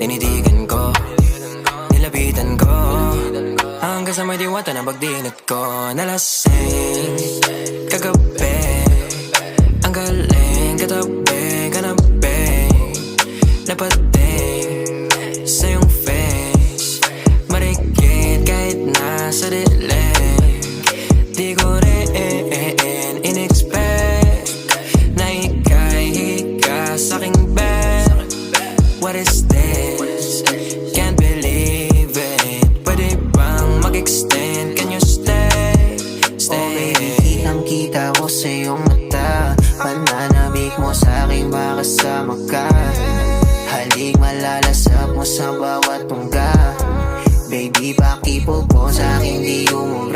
Tinitigan ko, nilapitan ko, hanggang sa may diwata na pagdinat ko. Nalasing kagabi, ang galing katabi, kanabi, napating sa iyong face, marikit kahit nasa dilim. Di ko rin in-expect na ika'y hika sa'king bed. What is this? Can't believe it. Pwede bang mag-extend? Can you stay? Stay. Oh baby, kitang-kita ko sa iyong mata. Pananabik mo sa'king makasama ka. Halik malalasap mo sa bawat tungga. Baby, pakipog mo sa'king di umuwi.